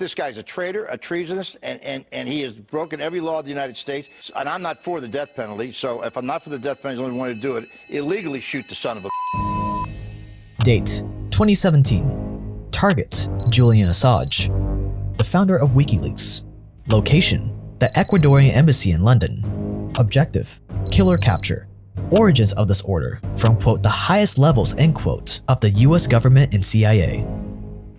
this guy's a traitor, a treasonist, and he has broken every law of the United States. And I'm not for the death penalty, so if I'm not for the death penalty, the only one to do it, illegally shoot the son of a... Date: 2017. Target: Julian Assange, the founder of WikiLeaks. Location: the Ecuadorian Embassy in London. Objective: killer capture. Origins of this order: from quote the highest levels end quote of the US government and CIA.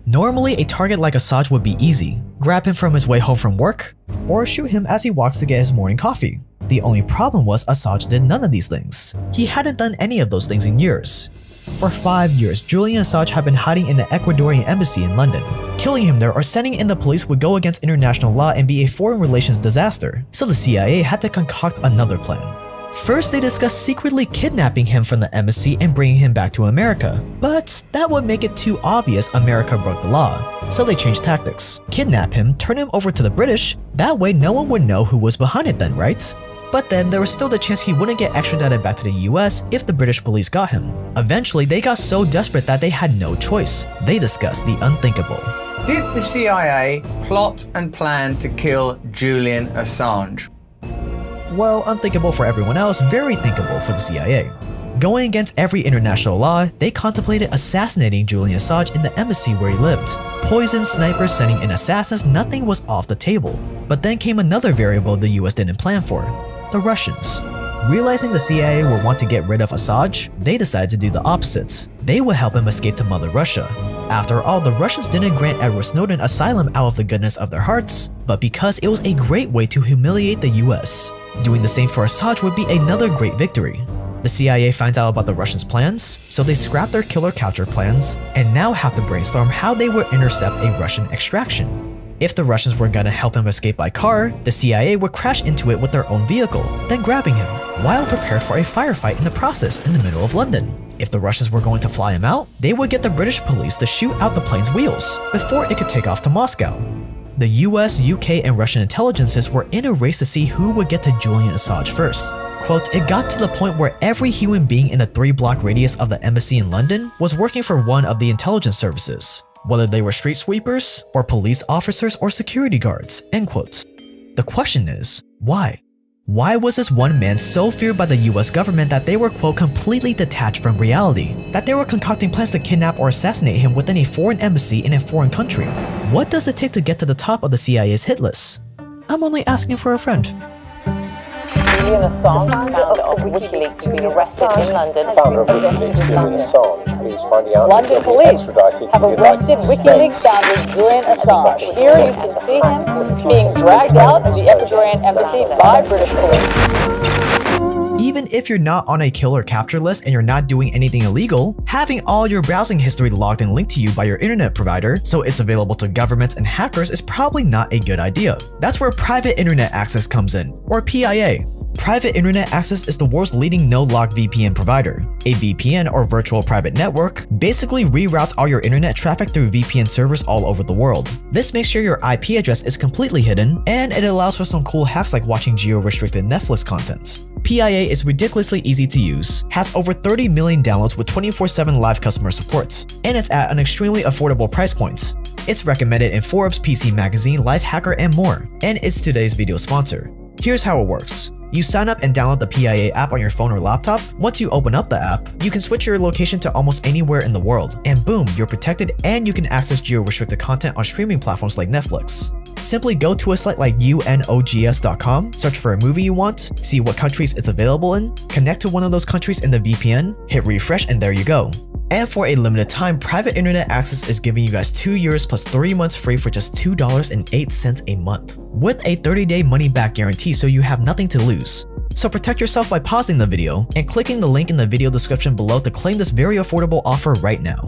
Normally a target like Assange would be easy. Grab him from his way home from work, or shoot him as he walks to get his morning coffee. The only problem was Assange did none of these things. He hadn't done any of those things in years. For 5 years, Julian Assange had been hiding in the Ecuadorian embassy in London. Killing him there or sending in the police would go against international law and be a foreign relations disaster, so the CIA had to concoct another plan. First, they discussed secretly kidnapping him from the embassy and bringing him back to America. But that would make it too obvious America broke the law, so they changed tactics. Kidnap him, turn him over to the British, that way no one would know who was behind it then, right? But then there was still the chance he wouldn't get extradited back to the US if the British police got him. Eventually, they got so desperate that they had no choice. They discussed the unthinkable. Did the CIA plot and plan to kill Julian Assange? Well, unthinkable for everyone else, very thinkable for the CIA. Going against every international law, they contemplated assassinating Julian Assange in the embassy where he lived. Poison, snipers, sending in assassins, nothing was off the table. But then came another variable the US didn't plan for: the Russians. Realizing the CIA would want to get rid of Assange, they decided to do the opposite. They would help him escape to Mother Russia. After all, the Russians didn't grant Edward Snowden asylum out of the goodness of their hearts, but because it was a great way to humiliate the US. Doing the same for Assange would be another great victory. The CIA finds out about the Russians' plans, so they scrap their killer capture plans, and now have to brainstorm how they would intercept a Russian extraction. If the Russians were gonna help him escape by car, the CIA would crash into it with their own vehicle, then grabbing him, while prepared for a firefight in the process in the middle of London. If the Russians were going to fly him out, they would get the British police to shoot out the plane's wheels before it could take off to Moscow. The US, UK, and Russian intelligences were in a race to see who would get to Julian Assange first. Quote, it got to the point where every human being in a 3-block radius of the embassy in London was working for one of the intelligence services, whether they were street sweepers, or police officers, or security guards, end quote. The question is, why? Why was this one man so feared by the US government that they were, quote, completely detached from reality? That they were concocting plans to kidnap or assassinate him within a foreign embassy in a foreign country? What does it take to get to the top of the CIA's hit list? I'm only asking for a friend. Julian Assange, founder of WikiLeaks, has been arrested in London. London police have arrested WikiLeaks founder Julian Assange. Here you can see him being dragged out of the Ecuadorian embassy by British police. Even if you're not on a killer capture list and you're not doing anything illegal, having all your browsing history logged and linked to you by your internet provider so it's available to governments and hackers is probably not a good idea. That's where private internet access comes in, or PIA. Private internet access is the world's leading no-log VPN provider. A VPN, or virtual private network, basically reroutes all your internet traffic through VPN servers all over the world. This makes sure your IP address is completely hidden, and it allows for some cool hacks like watching geo-restricted Netflix content. PIA is ridiculously easy to use, has over 30 million downloads with 24/7 live customer support, and it's at an extremely affordable price point. It's recommended in Forbes, PC Magazine, Lifehacker, and more, and it's today's video sponsor. Here's how it works. You sign up and download the PIA app on your phone or laptop. Once you open up the app, you can switch your location to almost anywhere in the world, and boom, you're protected and you can access geo-restricted content on streaming platforms like Netflix. Simply go to a site like unogs.com, search for a movie you want, see what countries it's available in, connect to one of those countries in the VPN, hit refresh, and there you go. And for a limited time, private internet access is giving you guys 2 years plus 3 months free for just $2.08 a month, with a 30-day money-back guarantee so you have nothing to lose. So protect yourself by pausing the video and clicking the link in the video description below to claim this very affordable offer right now.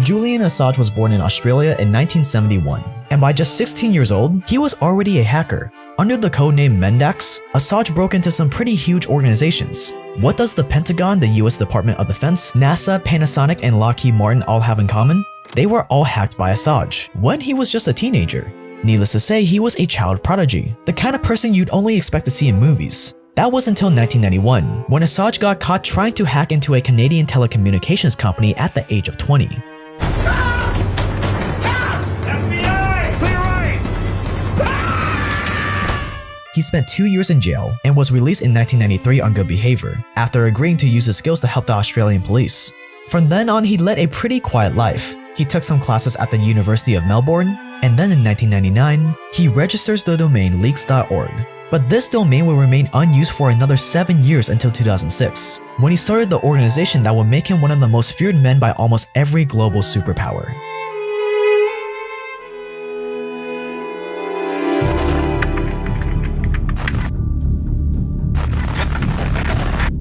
Julian Assange was born in Australia in 1971, and by just 16 years old, he was already a hacker. Under the codename Mendax, Assange broke into some pretty huge organizations. What does the Pentagon, the US Department of Defense, NASA, Panasonic, and Lockheed Martin all have in common? They were all hacked by Assange when he was just a teenager. Needless to say, he was a child prodigy, the kind of person you'd only expect to see in movies. That was until 1991, when Assange got caught trying to hack into a Canadian telecommunications company at the age of 20. He spent 2 years in jail and was released in 1993 on good behavior, after agreeing to use his skills to help the Australian police. From then on, he led a pretty quiet life. He took some classes at the University of Melbourne, and then in 1999, he registers the domain leaks.org. But this domain will remain unused for another 7 years until 2006, when he started the organization that would make him one of the most feared men by almost every global superpower.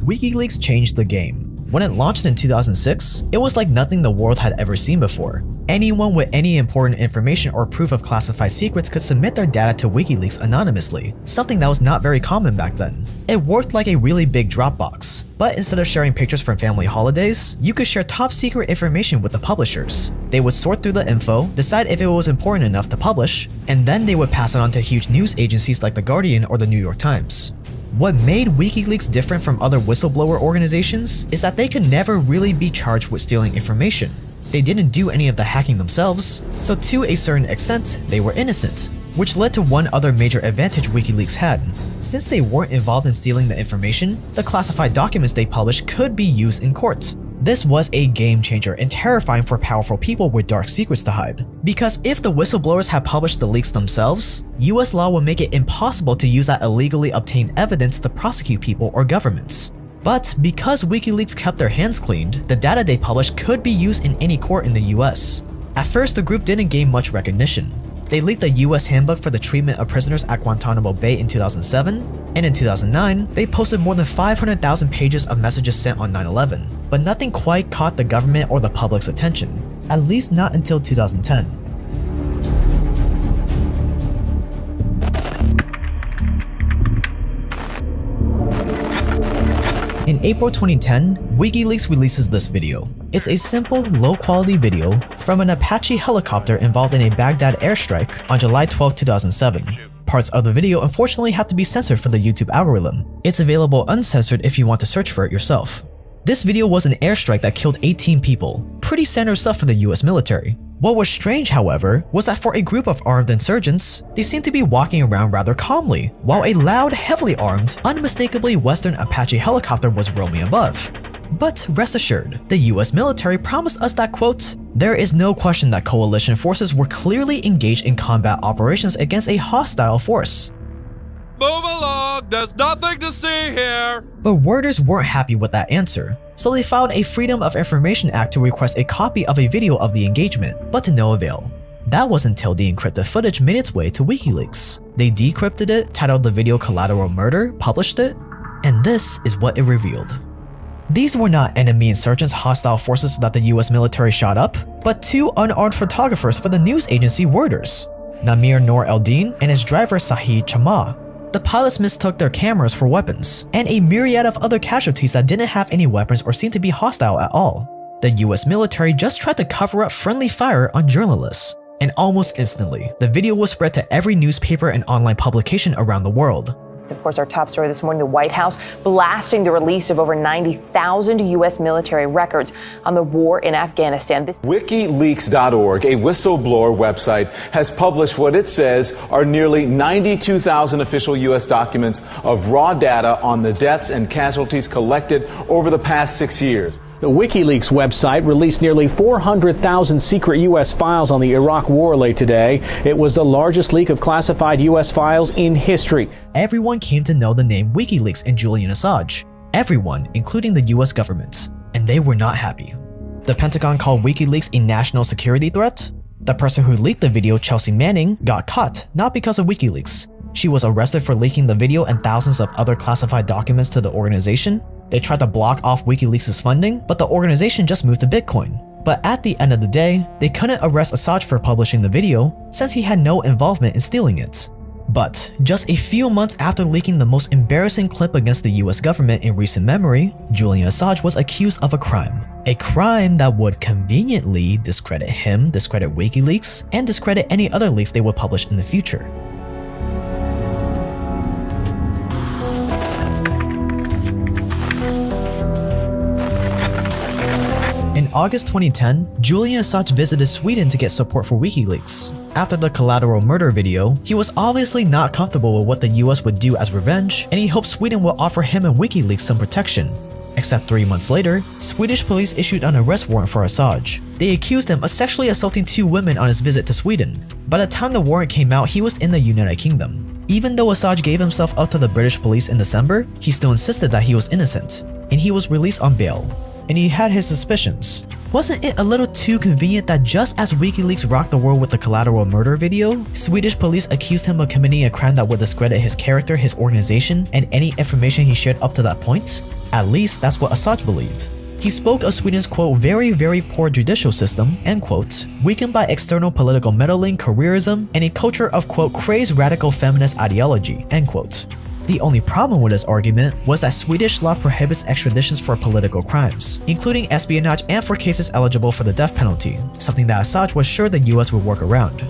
WikiLeaks changed the game. When it launched in 2006, it was like nothing the world had ever seen before. Anyone with any important information or proof of classified secrets could submit their data to WikiLeaks anonymously, something that was not very common back then. It worked like a really big Dropbox, but instead of sharing pictures from family holidays, you could share top secret information with the publishers. They would sort through the info, decide if it was important enough to publish, and then they would pass it on to huge news agencies like The Guardian or The New York Times. What made WikiLeaks different from other whistleblower organizations is that they could never really be charged with stealing information. They didn't do any of the hacking themselves, so to a certain extent, they were innocent, which led to one other major advantage WikiLeaks had. Since they weren't involved in stealing the information, the classified documents they published could be used in court. This was a game changer and terrifying for powerful people with dark secrets to hide. Because if the whistleblowers had published the leaks themselves, US law would make it impossible to use that illegally obtained evidence to prosecute people or governments. But because WikiLeaks kept their hands cleaned, the data they published could be used in any court in the US. At first, the group didn't gain much recognition. They leaked the US handbook for the treatment of prisoners at Guantanamo Bay in 2007, and in 2009, they posted more than 500,000 pages of messages sent on 9/11, but nothing quite caught the government or the public's attention, at least not until 2010. In April 2010, WikiLeaks releases this video. It's a simple, low-quality video from an Apache helicopter involved in a Baghdad airstrike on July 12, 2007. Parts of the video unfortunately have to be censored for the YouTube algorithm. It's available uncensored if you want to search for it yourself. This video was an airstrike that killed 18 people, pretty standard stuff for the US military. What was strange, however, was that for a group of armed insurgents, they seemed to be walking around rather calmly, while a loud, heavily armed, unmistakably Western Apache helicopter was roaming above. But rest assured, the US military promised us that, quote, "There is no question that coalition forces were clearly engaged in combat operations against a hostile force." Move along, there's nothing to see here! But worders weren't happy with that answer, so they filed a Freedom of Information Act to request a copy of a video of the engagement, but to no avail. That was until the encrypted footage made its way to WikiLeaks. They decrypted it, titled the video Collateral Murder, published it, and this is what it revealed. These were not enemy insurgents, hostile forces that the US military shot up, but two unarmed photographers for the news agency Reuters, Namir Noor Eldin and his driver Sahid Chama. The pilots mistook their cameras for weapons, and a myriad of other casualties that didn't have any weapons or seemed to be hostile at all. The US military just tried to cover up friendly fire on journalists, and almost instantly, the video was spread to every newspaper and online publication around the world. Of course, our top story this morning, the White House blasting the release of over 90,000 U.S. military records on the war in Afghanistan. WikiLeaks.org, a whistleblower website, has published what it says are nearly 92,000 official U.S. documents of raw data on the deaths and casualties collected over the past 6 years. The WikiLeaks website released nearly 400,000 secret U.S. files on the Iraq war late today. It was the largest leak of classified U.S. files in history. Everyone came to know the name WikiLeaks and Julian Assange. Everyone, including the US government. And they were not happy. The Pentagon called WikiLeaks a national security threat. The person who leaked the video, Chelsea Manning, got caught, not because of WikiLeaks. She was arrested for leaking the video and thousands of other classified documents to the organization. They tried to block off WikiLeaks' funding, but the organization just moved to Bitcoin. But at the end of the day, they couldn't arrest Assange for publishing the video since he had no involvement in stealing it. But just a few months after leaking the most embarrassing clip against the US government in recent memory, Julian Assange was accused of a crime. A crime that would conveniently discredit him, discredit WikiLeaks, and discredit any other leaks they would publish in the future. August 2010, Julian Assange visited Sweden to get support for WikiLeaks. After the collateral murder video, he was obviously not comfortable with what the US would do as revenge, and he hoped Sweden would offer him and WikiLeaks some protection. Except 3 months later, Swedish police issued an arrest warrant for Assange. They accused him of sexually assaulting 2 women on his visit to Sweden. By the time the warrant came out, he was in the United Kingdom. Even though Assange gave himself up to the British police in December, he still insisted that he was innocent, and he was released on bail. And he had his suspicions. Wasn't it a little too convenient that just as WikiLeaks rocked the world with the collateral murder video, Swedish police accused him of committing a crime that would discredit his character, his organization, and any information he shared up to that point? At least that's what Assange believed. He spoke of Sweden's quote, very poor judicial system, end quote, weakened by external political meddling, careerism, and a culture of quote, crazed radical feminist ideology, end quote. The only problem with his argument was that Swedish law prohibits extraditions for political crimes, including espionage and for cases eligible for the death penalty, something that Assange was sure the US would work around.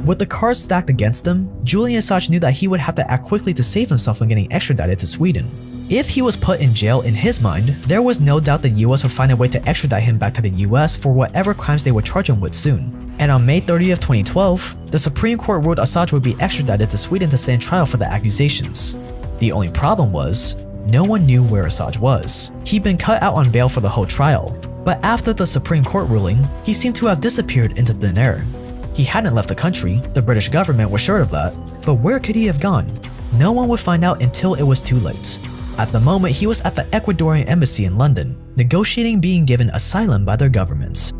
With the cards stacked against him, Julian Assange knew that he would have to act quickly to save himself from getting extradited to Sweden. If he was put in jail in his mind, there was no doubt the US would find a way to extradite him back to the US for whatever crimes they would charge him with soon. And on May 30th, 2012, the Supreme Court ruled Assange would be extradited to Sweden to stand trial for the accusations. The only problem was, no one knew where Assange was. He'd been cut out on bail for the whole trial, but after the Supreme Court ruling, he seemed to have disappeared into thin air. He hadn't left the country, the British government was sure of that, but where could he have gone? No one would find out until it was too late. At the moment, he was at the Ecuadorian embassy in London, negotiating being given asylum by their government.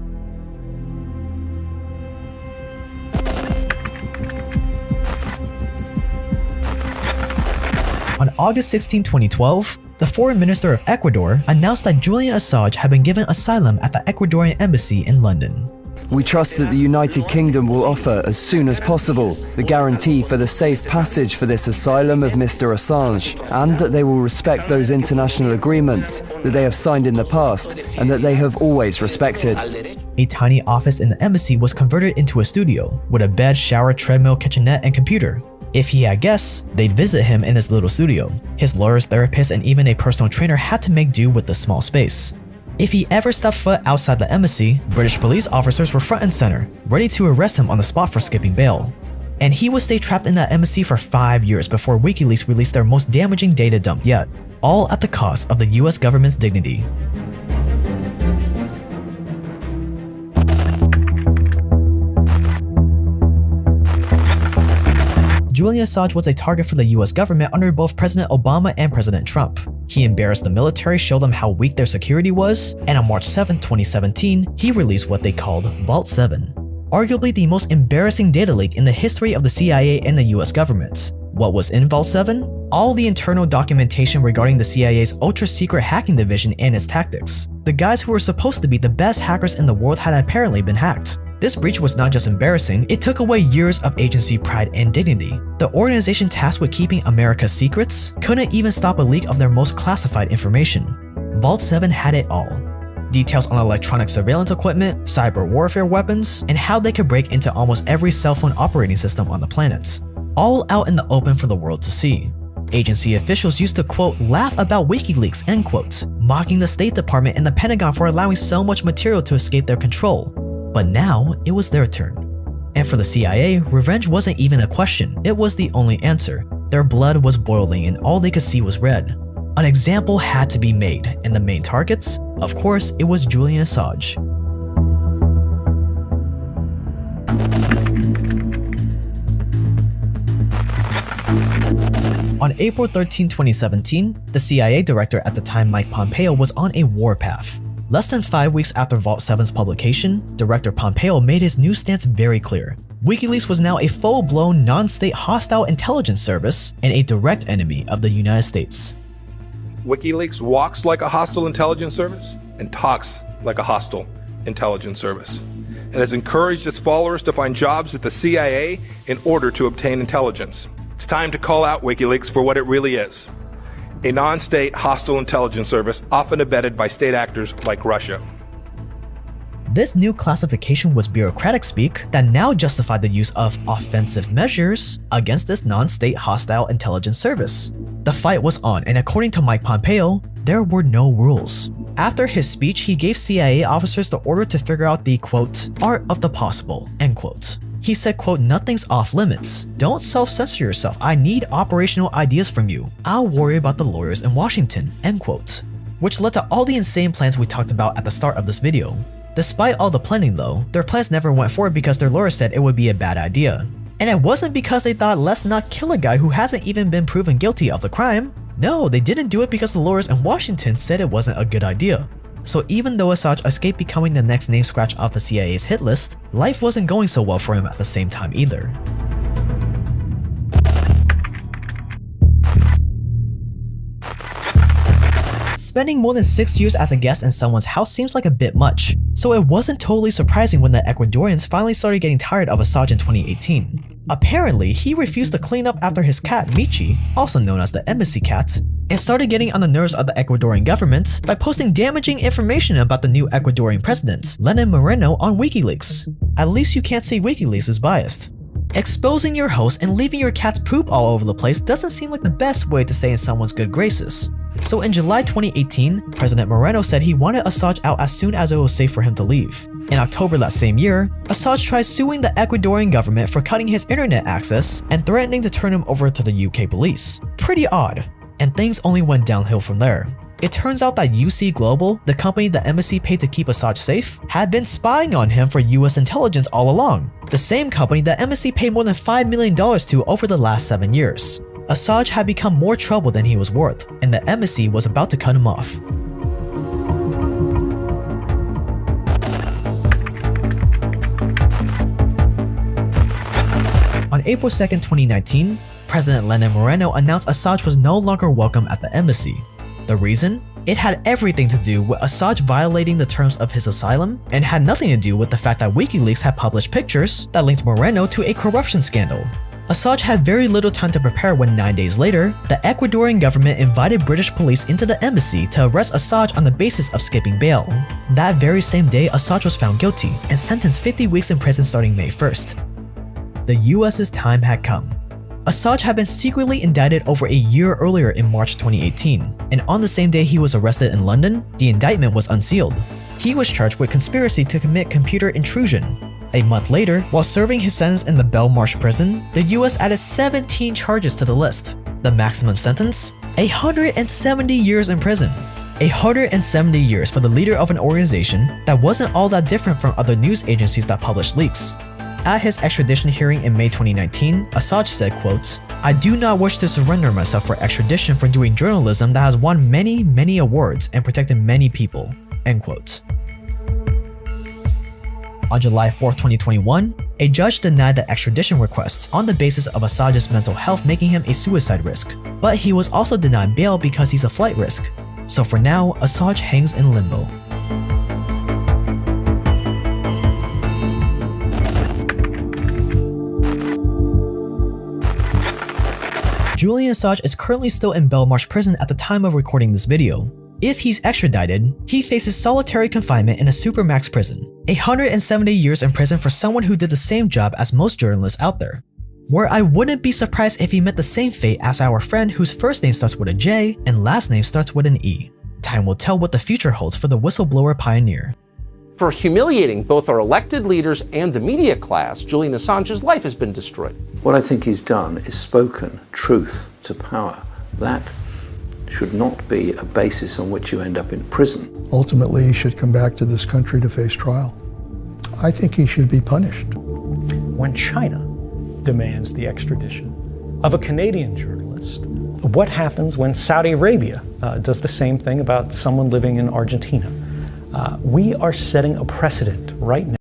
On August 16, 2012, the Foreign Minister of Ecuador announced that Julian Assange had been given asylum at the Ecuadorian embassy in London. We trust that the United Kingdom will offer as soon as possible the guarantee for the safe passage for this asylum of Mr. Assange, and that they will respect those international agreements that they have signed in the past and that they have always respected. A tiny office in the embassy was converted into a studio, with a bed, shower, treadmill, kitchenette, and computer. If he had guests, they'd visit him in his little studio. His lawyers, therapists, and even a personal trainer had to make do with the small space. If he ever stepped foot outside the embassy, British police officers were front and center, ready to arrest him on the spot for skipping bail. And he would stay trapped in that embassy for 5 years before WikiLeaks released their most damaging data dump yet, all at the cost of the US government's dignity. Julian Assange was a target for the US government under both President Obama and President Trump. He embarrassed the military, showed them how weak their security was, and on March 7, 2017, he released what they called Vault 7, arguably the most embarrassing data leak in the history of the CIA and the US government. What was in Vault 7? All the internal documentation regarding the CIA's ultra-secret hacking division and its tactics. The guys who were supposed to be the best hackers in the world had apparently been hacked. This breach was not just embarrassing, it took away years of agency pride and dignity. The organization tasked with keeping America's secrets couldn't even stop a leak of their most classified information. Vault 7 had it all. Details on electronic surveillance equipment, cyber warfare weapons, and how they could break into almost every cell phone operating system on the planet. All out in the open for the world to see. Agency officials used to quote, laugh about WikiLeaks, end quote, mocking the State Department and the Pentagon for allowing so much material to escape their control. But now, it was their turn. And for the CIA, revenge wasn't even a question, it was the only answer. Their blood was boiling and all they could see was red. An example had to be made, and the main targets? Of course, it was Julian Assange. On April 13, 2017, the CIA director at the time, Mike Pompeo, was on a warpath. Less than 5 weeks after Vault 7's publication, Director Pompeo made his new stance very clear. WikiLeaks was now a full-blown, non-state hostile intelligence service and a direct enemy of the United States. WikiLeaks walks like a hostile intelligence service and talks like a hostile intelligence service, and has encouraged its followers to find jobs at the CIA in order to obtain intelligence. It's time to call out WikiLeaks for what it really is. A non-state hostile intelligence service often abetted by state actors like Russia. This new classification was bureaucratic speak that now justified the use of offensive measures against this non-state hostile intelligence service. The fight was on, and according to Mike Pompeo, there were no rules. After his speech, he gave CIA officers the order to figure out the, quote, art of the possible, end quote. He said, quote, nothing's off limits. Don't self-censor yourself. I need operational ideas from you. I'll worry about the lawyers in Washington, end quote. Which led to all the insane plans we talked about at the start of this video. Despite all the planning though, their plans never went forward because their lawyers said it would be a bad idea. And it wasn't because they thought let's not kill a guy who hasn't even been proven guilty of the crime. No, they didn't do it because the lawyers in Washington said it wasn't a good idea. So even though Assange escaped becoming the next name scratch off the CIA's hit list, life wasn't going so well for him at the same time either. Spending more than 6 years as a guest in someone's house seems like a bit much, so it wasn't totally surprising when the Ecuadorians finally started getting tired of Assange in 2018. Apparently, he refused to clean up after his cat Michi, also known as the embassy cat, and started getting on the nerves of the Ecuadorian government by posting damaging information about the new Ecuadorian president, Lenin Moreno, on WikiLeaks. At least you can't say WikiLeaks is biased. Exposing your host and leaving your cat's poop all over the place doesn't seem like the best way to stay in someone's good graces. So in July 2018, President Moreno said he wanted Assange out as soon as it was safe for him to leave. In October that same year, Assange tried suing the Ecuadorian government for cutting his internet access and threatening to turn him over to the UK police. Pretty odd, and things only went downhill from there. It turns out that UC Global, the company the embassy paid to keep Assange safe, had been spying on him for US intelligence all along. The same company the embassy paid more than $5 million to over the last 7 years. Assange had become more trouble than he was worth, and the embassy was about to cut him off. On April 2, 2019, President Lenin Moreno announced Assange was no longer welcome at the embassy. The reason? It had everything to do with Assange violating the terms of his asylum, and had nothing to do with the fact that WikiLeaks had published pictures that linked Moreno to a corruption scandal. Assange had very little time to prepare when 9 days later, the Ecuadorian government invited British police into the embassy to arrest Assange on the basis of skipping bail. That very same day, Assange was found guilty and sentenced 50 weeks in prison starting May 1st. The US's time had come. Assange had been secretly indicted over a year earlier in March 2018, and on the same day he was arrested in London, the indictment was unsealed. He was charged with conspiracy to commit computer intrusion. A month later, while serving his sentence in the Belmarsh prison, the US added 17 charges to the list. The maximum sentence? 170 years in prison. 170 years for the leader of an organization that wasn't all that different from other news agencies that published leaks. At his extradition hearing in May 2019, Assange said, quote, "I do not wish to surrender myself for extradition for doing journalism that has won many awards and protected many people," end quote. On July 4, 2021, a judge denied the extradition request on the basis of Assange's mental health making him a suicide risk, but he was also denied bail because he's a flight risk. So for now, Assange hangs in limbo. Julian Assange is currently still in Belmarsh prison at the time of recording this video. If he's extradited, he faces solitary confinement in a supermax prison, 170 years in prison for someone who did the same job as most journalists out there. Where I wouldn't be surprised if he met the same fate as our friend whose first name starts with a J and last name starts with an E. Time will tell what the future holds for the whistleblower pioneer. For humiliating both our elected leaders and the media class, Julian Assange's life has been destroyed. What I think he's done is spoken truth to power. That should not be a basis on which you end up in prison. Ultimately, he should come back to this country to face trial. I think he should be punished. When China demands the extradition of a Canadian journalist, what happens when Saudi Arabia does the same thing about someone living in Argentina? We are setting a precedent right now.